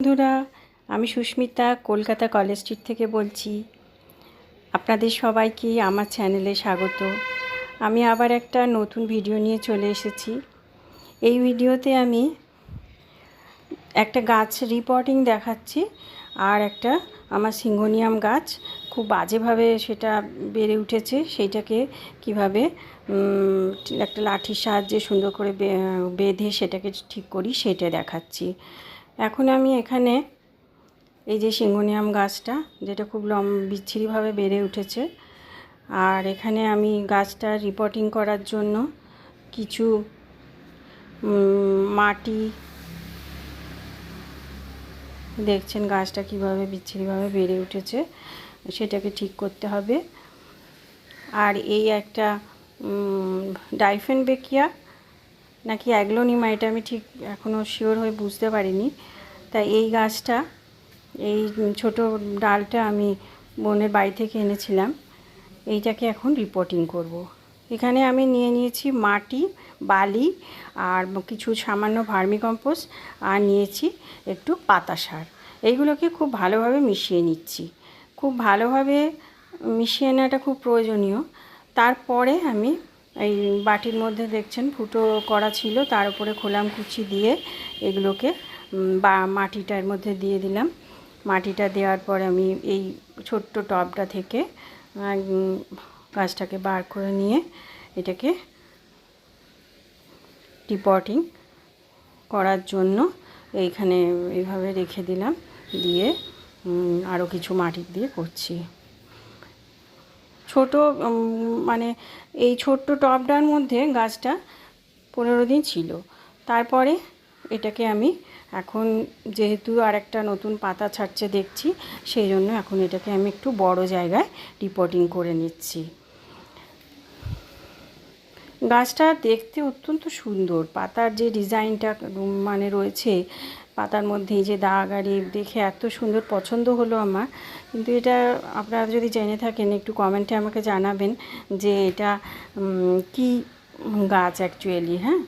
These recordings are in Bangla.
বন্ধুরা, আমি সুস্মিতা কলকাতা কলেজ স্ট্রিট থেকে বলছি। আপনাদের সবাইকে আমার চ্যানেলে স্বাগত। আমি আবার একটা নতুন ভিডিও নিয়ে চলে এসেছি। এই ভিডিওতে আমি একটা গাছ রিপোর্টিং দেখাচ্ছি, আর একটা আমার সিঙ্গোনিয়াম গাছ খুব বাজেভাবে সেটা বেড়ে উঠেছে, সেইটাকে কিভাবে একটা লাঠির সাহায্যে সুন্দর করে বেঁধে সেটাকে ঠিক করি সেটা দেখাচ্ছি। এখন আমি এখানে এই যে সিঙ্গোনিয়াম গাছটা, যেটা খুব বিচ্ছিরিভাবে বেড়ে উঠেছে, আর এখানে আমি গাছটা রিপোর্টিং করার জন্য কিছু মাটি, দেখছেন গাছটা কিভাবে বিচ্ছিরিভাবে বেড়ে উঠেছে, সেটাকে ঠিক করতে হবে। আর এই একটা ডাইফেনবেকিয়া নাকি অ্যাগ্লোনিমা, এটা আমি ঠিক এখনও শিওর হয়ে বুঝতে পারিনি। তাই এই গাছটা, এই ছোট ডালটা আমি বোনের বাড়ি থেকে এনেছিলাম, এইটাকে এখন রিপোর্টিং করব। এখানে আমি নিয়ে নিয়েছি মাটি, বালি আর কিছু সামান্য ভার্মিকম্পোস্ট, আর নিয়েছি একটু পাতা সার। এইগুলোকে খুব ভালোভাবে মিশিয়ে নিচ্ছি। খুব ভালোভাবে মিশিয়ে নেওয়াটা খুব প্রয়োজনীয়। তারপরে আমি এই বাটির মধ্যে দেখছেন ফুটো করা ছিল, তার উপরে খোলাম কুচি দিয়ে এগুলোকে মাটিটার মধ্যে দিয়ে দিলাম। মাটিটা দেওয়ার পর আমি এই ছোট্ট টবটা থেকে গাছটাকে বার করে নিয়ে এটাকে রিপোর্টিং করার জন্য এইখানে এইভাবে রেখে দিলাম, দিয়ে আরও কিছু মাটি দিয়ে করছি। ছোট মানে এই ছোট্ট টবটার মধ্যে গাছটা 15 দিন ছিল। তারপরে এটাকে আমি এখন, যেহেতু আর একটা নতুন পাতা ছাড়ছে দেখছি, সেই জন্য এখন এটাকে আমি একটু বড় জায়গায় রিপোর্টিং করে নিচ্ছি। গাছটা দেখতে অত্যন্ত সুন্দর, পাতার যে ডিজাইনটা মানে রয়েছে পাতার মধ্যে, এই যে দাগ আর দেখে এত সুন্দর পছন্দ হলো আমার। কিন্তু এটা আপনারা যদি জেনে থাকেন একটু কমেন্টে আমাকে জানাবেন যে এটা কি গাছ অ্যাকচুয়ালি। হ্যাঁ,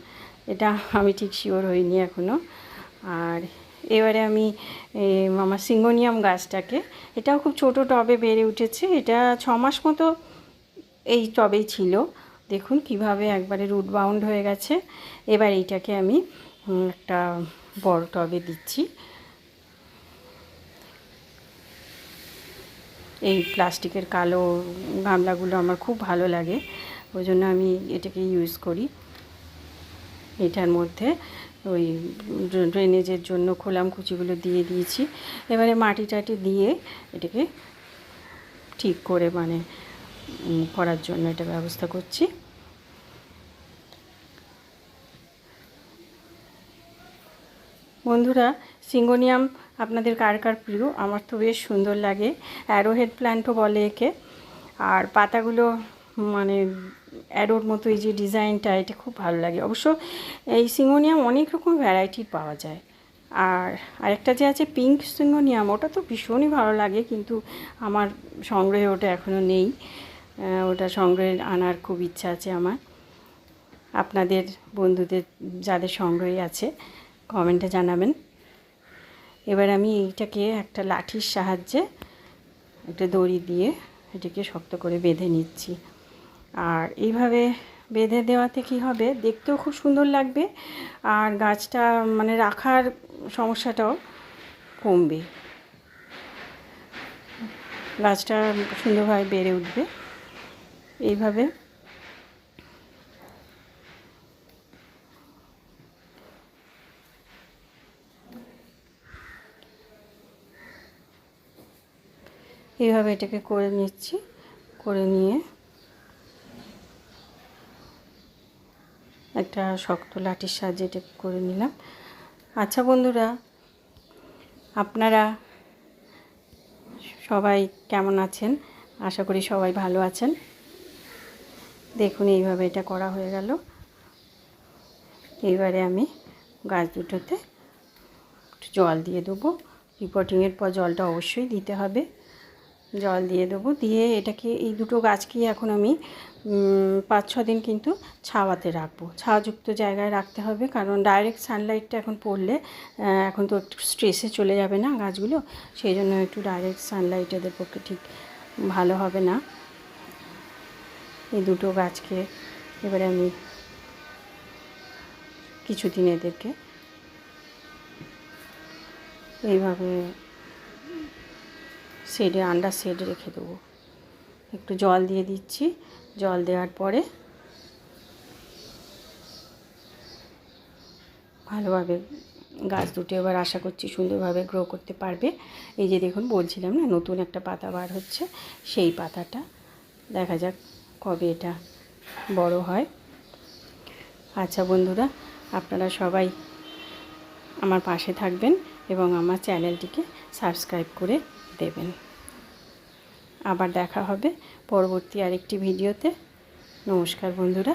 এটা আমি ঠিক শিওর হইনি এখনও। আর এবারে আমি আমার সিঙ্গোনিয়াম গাছটাকে, এটাও খুব ছোট টবে বেড়ে উঠেছে, এটা 6 মাস মতো এই টবেই ছিল। দেখুন কিভাবে একবারে রুট বাউন্ড হয়ে গেছে। এবার এইটাকে আমি একটা বড় টবে দিচ্ছি। এই প্লাস্টিকের কালো গামলাগুলো আমার খুব ভালো লাগে, ওই জন্য আমি এটাকে ইউজ করি। এটার মধ্যে ওই ড্রেনেজের জন্য খোলাম কুচিগুলো দিয়ে দিয়েছি। এবারে মাটি টাটি দিয়ে এটাকে ঠিক করে মানে করার জন্য এটা ব্যবস্থা করছি। বন্ধুরা, সিঙ্গোনিয়াম আপনাদের কার কার প্রিয়? আমার তো বেশ সুন্দর লাগে। অ্যারোহেড প্ল্যান্টও বলে একে। আর পাতাগুলো মানে অ্যারোর মতো, এই যে ডিজাইনটা, এটা খুব ভালো লাগে। অবশ্য এই সিঙ্গোনিয়াম অনেক রকম ভ্যারাইটির পাওয়া যায়। আর আরেকটা যে আছে পিঙ্ক সিঙ্গোনিয়াম, ওটা তো ভীষণই ভালো লাগে, কিন্তু আমার সংগ্রহে ওটা এখনও নেই। ওটা সংগ্রহে আনার খুব ইচ্ছা আছে আমার। আপনাদের বন্ধুদের যাদের সংগ্রহে আছে কমেন্টে জানাবেন। এবার আমি এইটাকে একটা লাঠির সাহায্যে একটা দড়ি দিয়ে এটাকে শক্ত করে বেঁধে নিচ্ছি। আর এইভাবে বেঁধে দেওয়াতে কী হবে, দেখতেও খুব সুন্দর লাগবে, আর গাছটা মানে রাখার সমস্যাটাও কমবে, গাছটা সুন্দরভাবে বেড়ে উঠবে এইভাবে। এইভাবে এটাকে করে নিচ্ছি, করে নিয়ে একটা শক্ত লাঠির সাহায্যে এটাকে করে নিলাম। আচ্ছা বন্ধুরা, আপনারা সবাই কেমন আছেন? আশা করি সবাই ভালো আছেন। দেখুন এইভাবে এটা করা হয়ে গেল। এইবারে আমি গাছ দুটোতে একটু জল দিয়ে দেবো। রিপোর্টিংয়ের পর জলটা অবশ্যই দিতে হবে। জল দিয়ে দেবো। দিয়ে এটাকে, এই দুটো গাছকে এখন আমি 5-6 দিন কিন্তু ছাওয়াতে রাখবো, ছাওয়াযুক্ত জায়গায় রাখতে হবে, কারণ ডাইরেক্ট সানলাইটটা এখন পড়লে এখন তো একটু স্ট্রেসে চলে যাবে না গাছগুলো, সেই জন্য একটু ডাইরেক্ট সানলাইট এদের পক্ষে ঠিক ভালো হবে না। এই দুটো গাছকে এবারে আমি কিছুদিন এদেরকে এইভাবে শেডে, আন্ডার শেডে রেখে দেবো। একটু জল দিয়ে দিচ্ছি, জল দেওয়ার পরে ভালোভাবে গাছ দুটো এবার আশা করছি সুন্দরভাবে গ্রো করতে পারবে। এই যে দেখুন, বলছিলাম না নতুন একটা পাতা বার হচ্ছে, সেই পাতাটা দেখা যাক কবে এটা বড় হয়। আচ্ছা বন্ধুরা, আপনারা সবাই আমার পাশে থাকবেন এবং আমার চ্যানেলটিকে সাবস্ক্রাইব করে দেবেন। আবার দেখা হবে পরবর্তী আরেকটি ভিডিওতে। নমস্কার বন্ধুরা।